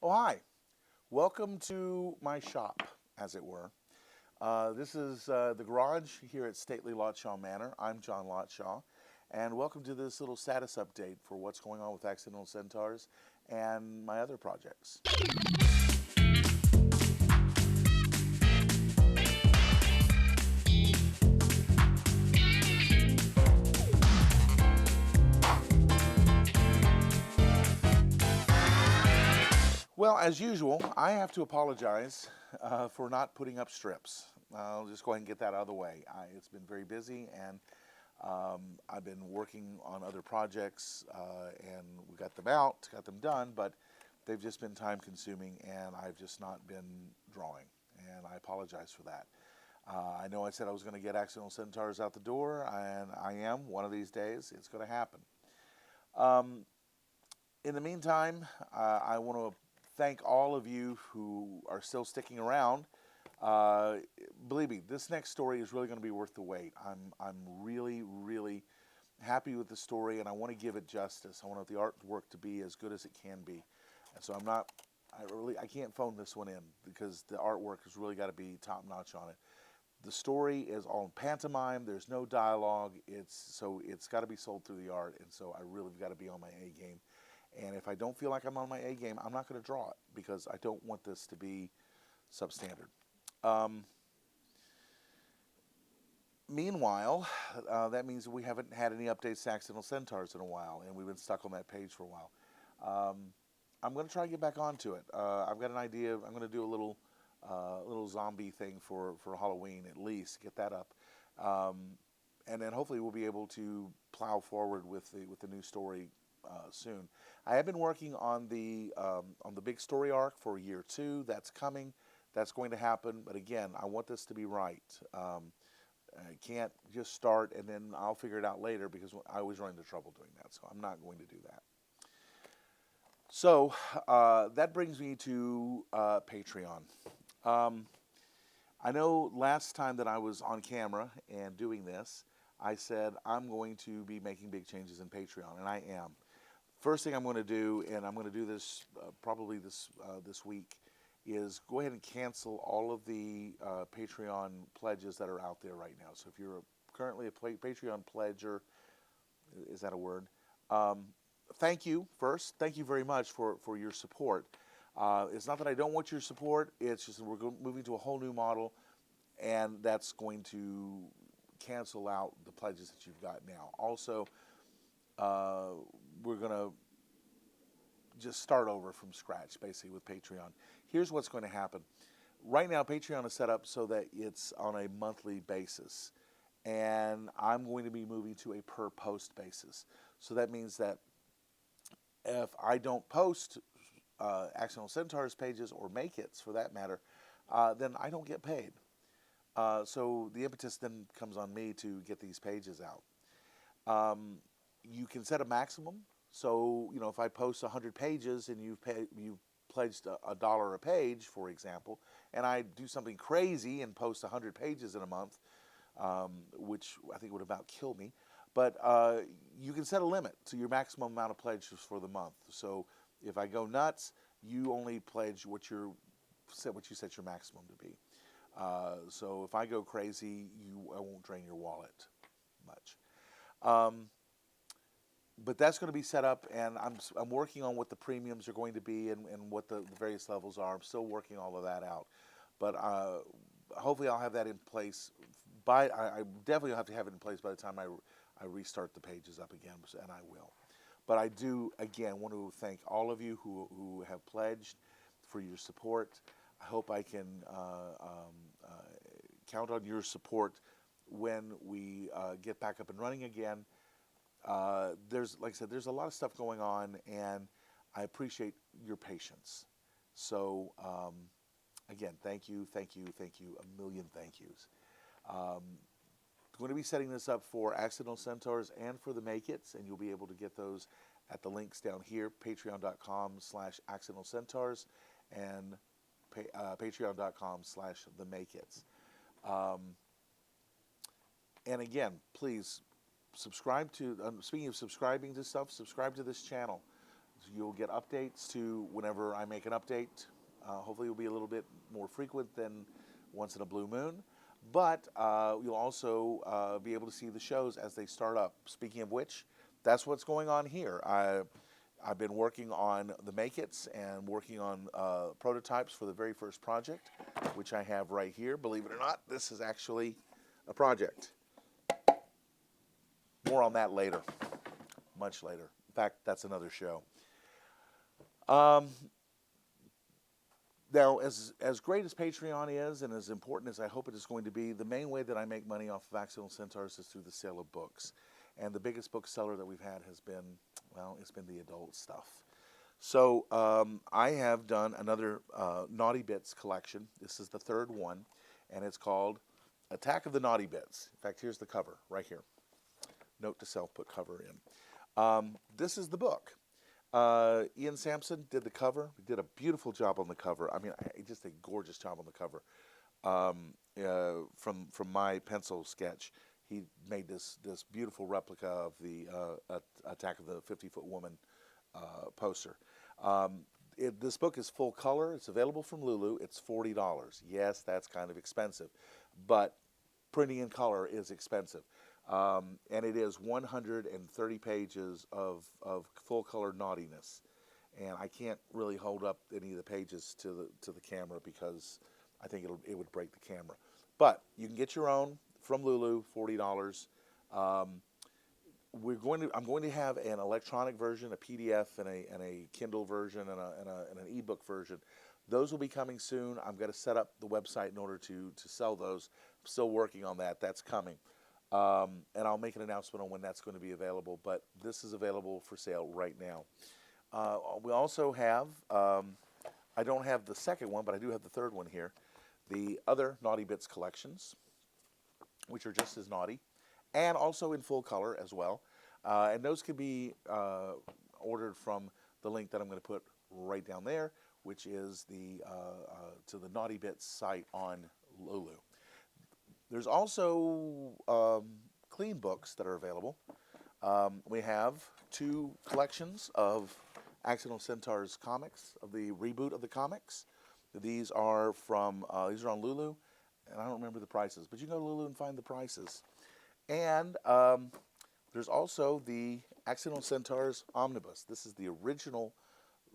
Oh, hi. Welcome to my shop, as it were. This is the garage here at Stately Lotshaw Manor. I'm John Lotshaw, and welcome to this little status update for what's going on with Accidental Centaurs and my other projects. Well, as usual, I have to apologize for not putting up strips. I'll just go ahead and get that out of the way. It's been very busy, and I've been working on other projects, and we got them out, got them done, but they've just been time consuming, and I've just not been drawing, and I apologize for that. I know I said I was going to get Accidental Centaurs out the door, and I am. One of these days, it's going to happen. Um, in the meantime, I want to thank all of you who are still sticking around. Uh, Believe me, this next story is really going to be worth the wait. I'm really happy with the story, and I want to give it justice. I want the artwork to be as good as it can be, and so I can't phone this one in because the artwork has really got to be top notch on it. The story is all in pantomime. There's no dialogue. It's got to be sold through the art, and so I really got to be on my A game. And if I don't feel like I'm on my A game, I'm not going to draw it because I don't want this to be substandard. Um, Meanwhile, that means we haven't had any updates to Accidental Centaurs in a while, and we've been stuck on that page for a while. Um, I'm going to try and get back onto it. I've got an idea. I'm going to do a little zombie thing for Halloween at least. Get that up, um, and then hopefully we'll be able to plow forward with the new story soon. I have been working on the big story arc for year two. That's coming. That's going to happen. But again, I want this to be right. I can't just start and then I'll figure it out later because I always run into trouble doing that. So I'm not going to do that. So that brings me to Patreon. Um, I know last time that I was on camera and doing this, I said I'm going to be making big changes in Patreon, and I am. First thing I'm going to do, and I'm going to do this probably this week, is go ahead and cancel all of the Patreon pledges that are out there right now. So if you're currently a Patreon pledger, is that a word? Um, Thank you first. Thank you very much for your support. It's not that I don't want your support. It's just that we're moving to a whole new model, and that's going to cancel out the pledges that you've got now. Also, uh, we're going to just start over from scratch, basically, with Patreon. Here's what's going to happen. Right now, Patreon is set up so that it's on a monthly basis, and I'm going to be moving to a per post basis. So that means that if I don't post Accidental Centaurs pages or make it for that matter, then I don't get paid. So the impetus then comes on me to get these pages out. You can set a maximum. So if I post 100 pages and you've pledged a dollar a page, for example, and I do something crazy and post 100 pages in a month, which I think would about kill me. But you can set a limit to your maximum amount of pledges for the month. So if I go nuts, you only pledge what you set your maximum to be. So if I go crazy, I won't drain your wallet much. Um, but that's going to be set up, and I'm working on what the premiums are going to be and what the various levels are. I'm still working all of that out. But hopefully I'll have that in place. I definitely have to have it in place by the time I restart the pages up again, and I will. But I do, again, want to thank all of you who have pledged for your support. I hope I can count on your support when we get back up and running again. Like I said, there's a lot of stuff going on, and I appreciate your patience. So, again, thank you, a million thank yous. Um, going to be setting this up for Accidental Centaurs and for the Make It's, and you'll be able to get those at the links down here, patreon.com/Accidental Centaurs and patreon.com/the Make It's. Um, and again, please subscribe to, speaking of subscribing to stuff, subscribe to this channel. you'll get updates to whenever I make an update. Hopefully, it'll be a little bit more frequent than once in a blue moon. But you'll also be able to see the shows as they start up. Speaking of which, that's what's going on here. I've been working on the make-its and working on prototypes for the very first project, which I have right here. Believe it or not, this is actually a project. More on that later, much later. In fact, that's another show. Now, as great as Patreon is and as important as I hope it is going to be, the main way that I make money off of Accidental Centaurs is through the sale of books. And the biggest bookseller that we've had has been, well, it's been the adult stuff. So I have done another Naughty Bits collection. This is the third one, and it's called Attack of the Naughty Bits. In fact, here's the cover right here. Note to self, put cover in. This is the book. Ian Sampson did the cover. He did a beautiful job on the cover. I mean, just a gorgeous job on the cover. From my pencil sketch, he made this beautiful replica of the Attack of the 50-Foot Woman poster. This book is full color. It's available from Lulu. It's $40. Yes, that's kind of expensive, but printing in color is expensive. And it is 130 pages of full color naughtiness, and I can't really hold up any of the pages to the camera because I think it would break the camera. But you can get your own from Lulu, $40. I'm going to have an electronic version, a PDF, and a Kindle version, and an ebook version. Those will be coming soon. I'm going to set up the website in order to sell those. I'm still working on that. That's coming. And I'll make an announcement on when that's going to be available, but this is available for sale right now. We also have, I don't have the second one, but I do have the third one here, the other Naughty Bits collections, which are just as naughty, and also in full color as well. And those can be ordered from the link that I'm going to put right down there, which is to the Naughty Bits site on Lulu. There's also clean books that are available. We have 2 collections of Accidental Centaurs comics, of the reboot of the comics. These are these are on Lulu, and I don't remember the prices, but you can go to Lulu and find the prices. And there's also the Accidental Centaurs Omnibus. This is the original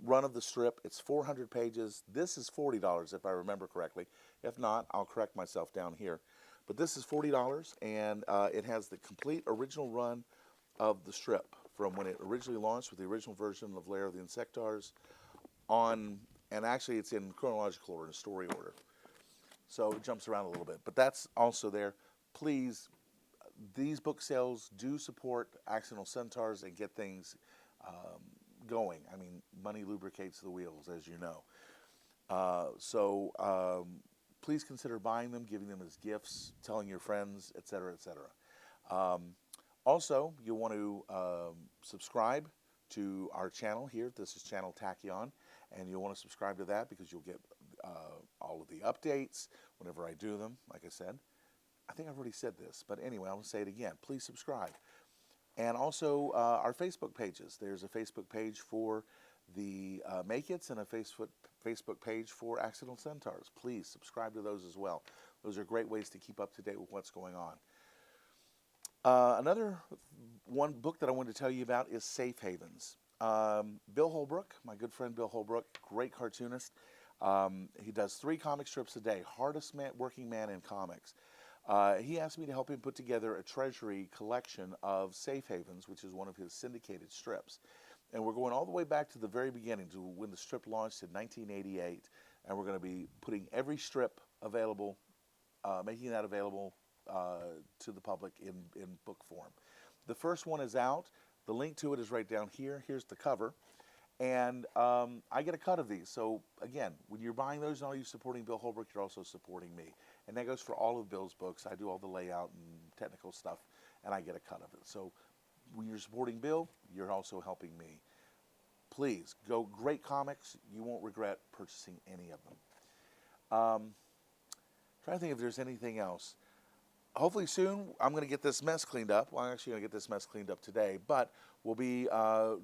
run of the strip. It's 400 pages. This is $40 if I remember correctly. If not, I'll correct myself down here. But this is $40, and it has the complete original run of the strip from when it originally launched with the original version of Lair of the Insectars and actually it's in chronological order, in story order. So it jumps around a little bit, but that's also there. Please, these book sales do support Accidental Centaurs and get things going. I mean, money lubricates the wheels, as you know. Please consider buying them, giving them as gifts, telling your friends, etc., etc. Also, you'll want to subscribe to our channel here. This is channel Tachyon, and you'll want to subscribe to that because you'll get all of the updates whenever I do them, like I said. I think I've already said this, but anyway, I'll say it again. Please subscribe. And also our Facebook pages. There's a Facebook page for the Make-Its and a Facebook page for Accidental Centaurs. Please subscribe to those as well. Those are great ways to keep up to date with what's going on. Another one book that I wanted to tell you about is Safe Havens. Bill Holbrook, my good friend Bill Holbrook, great cartoonist. He does 3 comic strips a day, hardest working man in comics. He asked me to help him put together a treasury collection of Safe Havens, which is one of his syndicated strips. And we're going all the way back to the very beginning, to when the strip launched in 1988. And we're going to be putting every strip available, making that available to the public in book form. The first one is out. The link to it is right down here. Here's the cover. And I get a cut of these. So, again, when you're buying those, not only are you supporting Bill Holbrook, you're also supporting me. And that goes for all of Bill's books. I do all the layout and technical stuff, and I get a cut of it. So when you're supporting Bill, you're also helping me. Please, go great comics. You won't regret purchasing any of them. Trying to think if there's anything else. hopefully soon I'm going to get this mess cleaned up. Well, I'm actually going to get this mess cleaned up today, but we'll be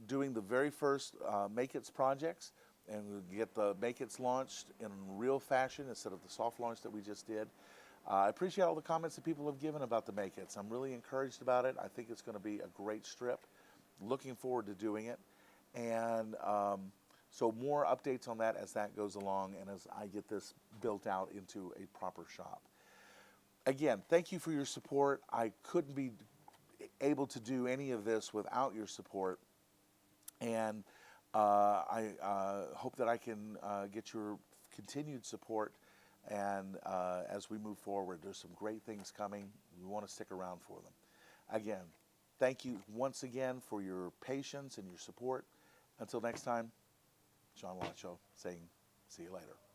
doing the very first Make It's projects, and we'll get the Make It's launched in real fashion instead of the soft launch that we just did. I appreciate all the comments that people have given about the Make It's. I'm really encouraged about it. I think it's going to be a great strip. Looking forward to doing it. And so more updates on that as that goes along and as I get this built out into a proper shop. Again, thank you for your support. I couldn't be able to do any of this without your support. And I hope that I can get your continued support. And as we move forward, there's some great things coming. We want to stick around for them. Again, thank you once again for your patience and your support. Until next time, Sean Wacho saying, see you later.